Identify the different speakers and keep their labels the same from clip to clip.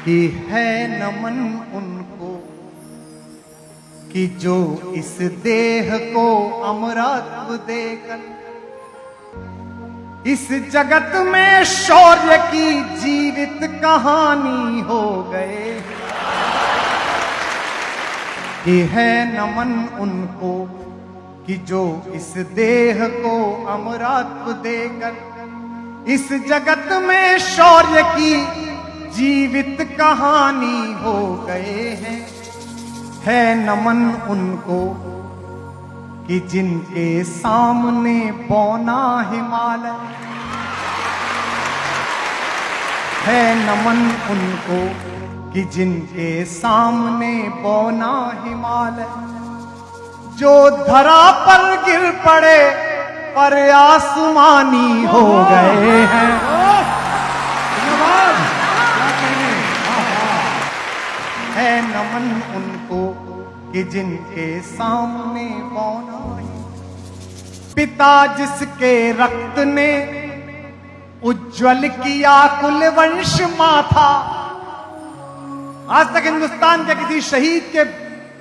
Speaker 1: कि है नमन उनको कि जो इस देह को अमरत्व देकर इस जगत में शौर्य की जीवित कहानी हो गए। कि है नमन उनको कि जो इस देह को अमरत्व देकर इस जगत में शौर्य की जीवित कहानी हो गए हैं। है नमन उनको कि जिनके सामने बौना हिमालय, है नमन उनको कि जिनके सामने बौना हिमालय, जो धरा पर गिर पड़े पर आसमानी हो गए हैं। है नमन उनको कि जिनके सामने बौना ही पिता जिसके रक्त ने उज्जवल किया कुल वंश माथा। आज तक हिंदुस्तान के किसी शहीद के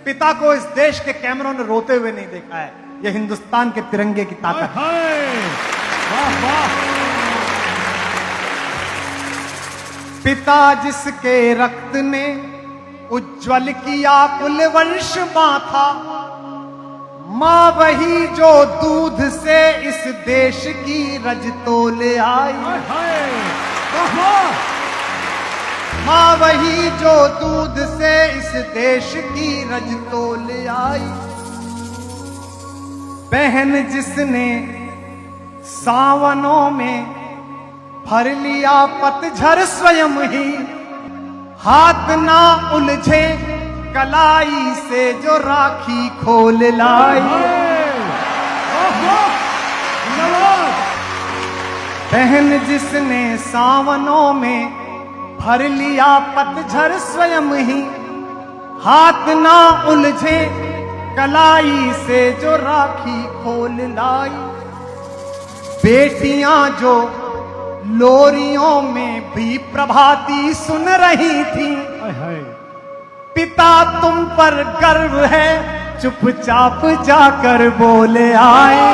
Speaker 1: पिता को इस देश के कैमरों ने रोते हुए नहीं देखा है। यह हिंदुस्तान के तिरंगे की ताकत है। पिता जिसके रक्त ने उज्जवल किया कुल वंश माथा, मां वही जो दूध से इस देश की रज तोल आई। मां वही जो दूध से इस देश की रज तोल आई। बहन जिसने सावनों में भर लिया पतझर स्वयं ही, हाथ ना उलझे कलाई से जो राखी खोल लाई। बहन जिसने सावनों में भर लिया पतझर स्वयं ही, हाथ ना उलझे कलाई से जो राखी खोल लाई। बेटियां जो लोरियों में भी प्रभाती सुन रही थी, पिता तुम पर गर्व है चुपचाप जाकर बोले आए।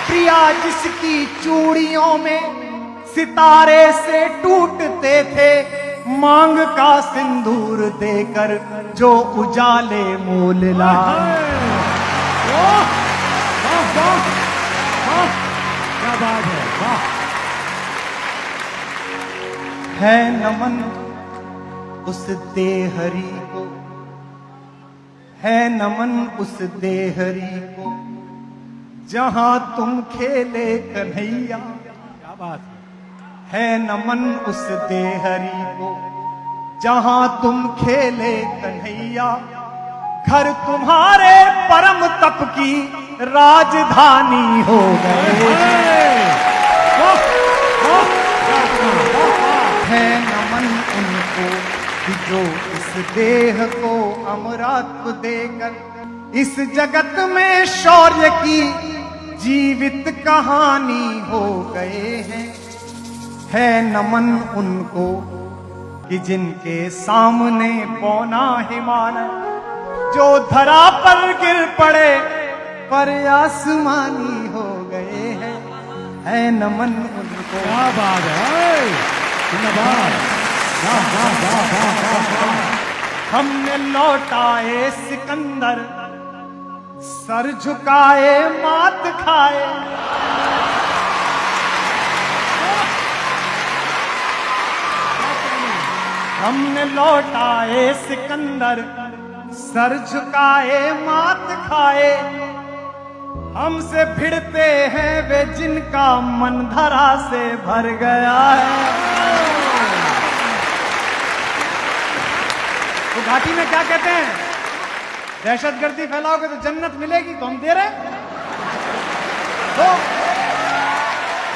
Speaker 1: प्रिया जिसकी चूड़ियों में सितारे से टूटते थे, मांग का सिंदूर देकर जो उजाले मोल लाए। क्या बात है, वाह। है नमन उस देहरी को, है नमन उस देहरी को जहां तुम खेले कन्हैया। क्या बात है नमन उस देहरी को जहां तुम खेले कन्हैया। घर तुम्हारे परम तप की राजधानी हो गए। है नमन उनको कि जो इस देह को अमरत्व देकर इस जगत में शौर्य की जीवित कहानी हो गए हैं। है नमन उनको कि जिनके सामने बौना हिमालय, जो धरा पर गिर पड़े पर आसमानी हो गए हैं। है नमन उनको। क्या बात है, हमने लौटाए सिकंदर, सर झुकाए मात खाए। हमने लौटाए सिकंदर, सर झुकाए मात खाए। हमसे भिड़ते हैं वे जिनका मन धरा से भर गया है। तो घाटी में क्या कहते हैं, दहशतगर्दी फैलाओगे तो जन्नत मिलेगी, तो हम दे रहे हैं। तो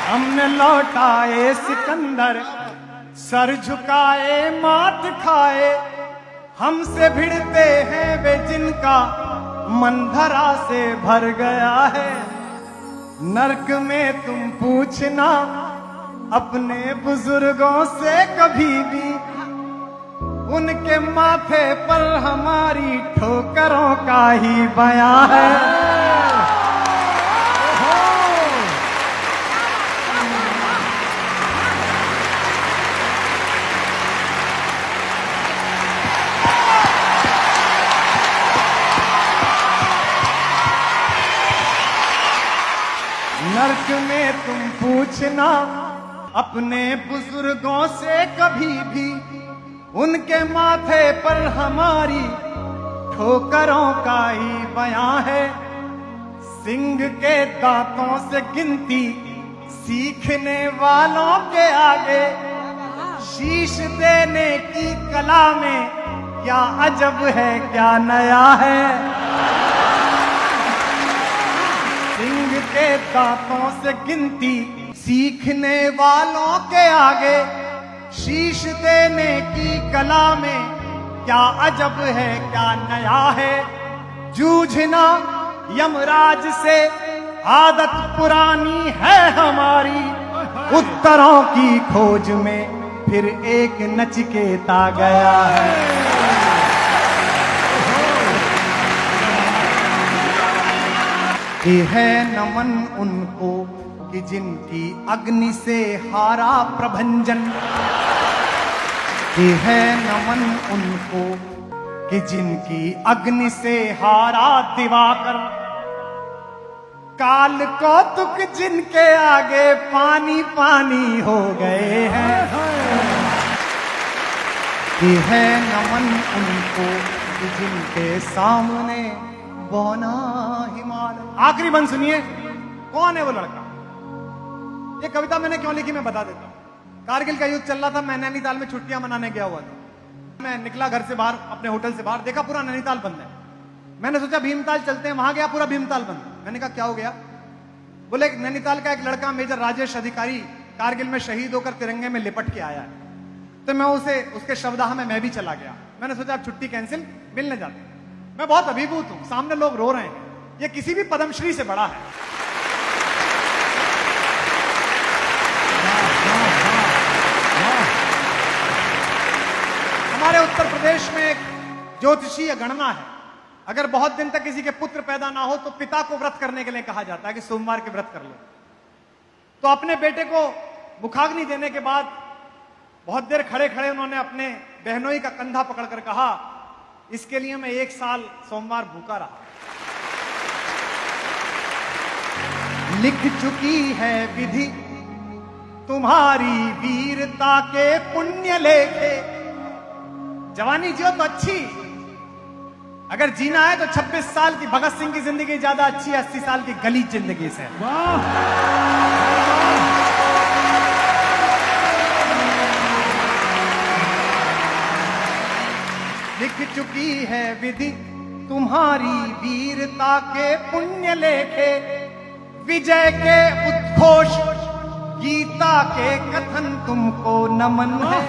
Speaker 1: हमने लौटाए सिकंदर, सर झुकाए मात खाए हमसे भिड़ते हैं वे जिनका मन धरा से भर गया है। नर्क में तुम पूछना अपने बुजुर्गों से कभी भी, उनके माथे पर हमारी ठोकरों का ही बयां है। नर्क में तुम पूछना अपने बुजुर्गों से कभी भी, उनके माथे पर हमारी ठोकरों का ही बयां है। सिंह के दांतों से गिनती सीखने वालों के आगे, शीश देने की कला में क्या अजब है क्या नया है। सिंह के दांतों से गिनती सीखने वालों के आगे, शीश देने की कला में क्या अजब है क्या नया है। जूझना यमराज से आदत पुरानी है हमारी, उत्तरों की खोज में फिर एक नचिकेता गया है। ये है नमन उनको कि जिनकी अग्नि से हारा प्रभंजन, ये है नमन उनको कि जिनकी अग्नि से हारा दिवाकर। काल कौतुक जिनके आगे पानी पानी हो गए हैं, ये है नमन उनको कि जिनके सामने बौना हिमालय। आखिरी बंद सुनिए, कौन है वो लड़का? ये कविता मैंने क्यों लिखी मैं बता देता हूं। कारगिल का युद्ध चल रहा था, मैं नैनीताल में छुट्टियां मनाने गया हुआ था। मैं निकला घर से बाहर, अपने होटल से बाहर, देखा पूरा नैनीताल बंद है। मैंने सोचा भीमताल चलते हैं, वहां गया पूरा भीमताल बंद है। मैंने कहा क्या हो गया? बोले नैनीताल का एक लड़का मेजर राजेश अधिकारी कारगिल में शहीद होकर तिरंगे में लिपट के आया है। तो मैं उसके शवदाह में मैं भी चला गया। मैंने सोचा अब छुट्टी कैंसिल, मिलने जाते हैं। मैं बहुत अभिभूत हूं, सामने लोग रो रहे हैं, ये किसी भी पद्मश्री से बड़ा है। हमारे उत्तर प्रदेश में एक ज्योतिषीय गणना है, अगर बहुत दिन तक किसी के पुत्र पैदा ना हो तो पिता को व्रत करने के लिए कहा जाता है कि सोमवार के व्रत कर लो। तो अपने बेटे को मुखाग्नि देने के बाद बहुत देर खड़े खड़े उन्होंने अपने बहनोई का कंधा पकड़कर कहा, इसके लिए मैं 1 साल सोमवार भूखा रहा। लिख चुकी है विधि तुम्हारी वीरता के पुण्य लेखे। जवानी जियो तो अच्छी, अगर जीना है तो 26 साल की भगत सिंह की जिंदगी ज्यादा अच्छी है 80 साल की गलीज जिंदगी से। लिख चुकी है विधि तुम्हारी वीरता के पुण्य लेखे। विजय के उद्घोष गीता के कथन तुमको नमन है।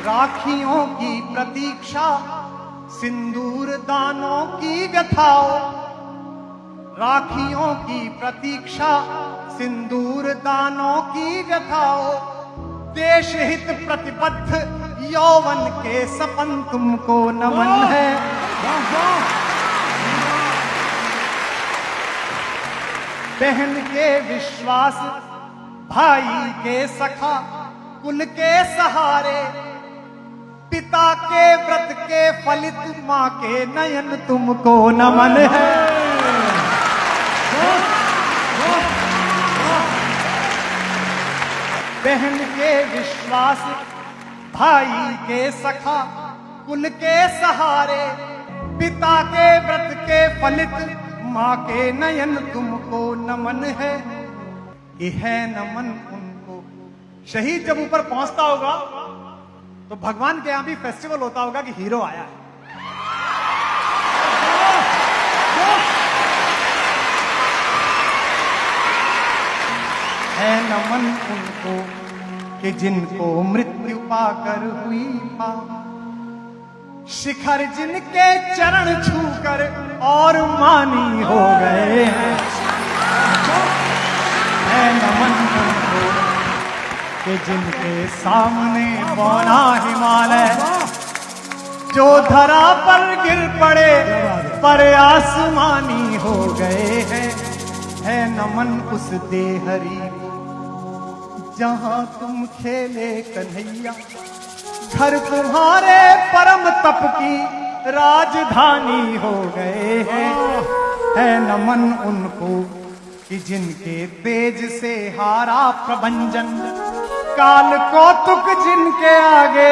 Speaker 1: राखियों की प्रतीक्षा सिंदूर दानों की व्यथाओ। राखियों की प्रतीक्षा सिंदूर दानों की व्यथाओ। देश हित प्रतिबद्ध यौवन के सपन तुमको नमन है। बहन के विश्वास भाई के सखा कुल के सहारे। पिता के व्रत के फलित मां के नयन तुमको नमन है। बहन के विश्वास भाई के सखा कुल के सहारे। पिता के व्रत के फलित मां के नयन तुमको नमन है। ये है नमन उनको। शहीद जब ऊपर पहुंचता होगा तो भगवान के यहां भी फेस्टिवल होता होगा कि हीरो आया है। है नमन उनको कि जिनको मृत्यु पाकर हुई पार। शिखर जिनके चरण छूकर और मानी हो गए हैं, है नमन उनको कि जिनके सामने बौना हिमालय जो धरा पर गिर पड़े पर आसमानी हो गए हैं। है नमन उस देहरी को जहां तुम खेले कन्हैया, घर तुम्हारे परम तप की राजधानी हो गए हैं। है नमन उनको कि जिनके तेज से हारा प्रभंजन, काल कौतुक जिनके आगे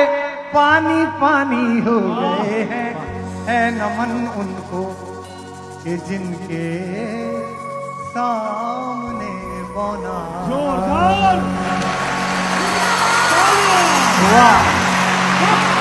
Speaker 1: पानी पानी हो गए हैं। है नमन उनको कि जिनके सामने बौना
Speaker 2: जोरदार
Speaker 1: वाह।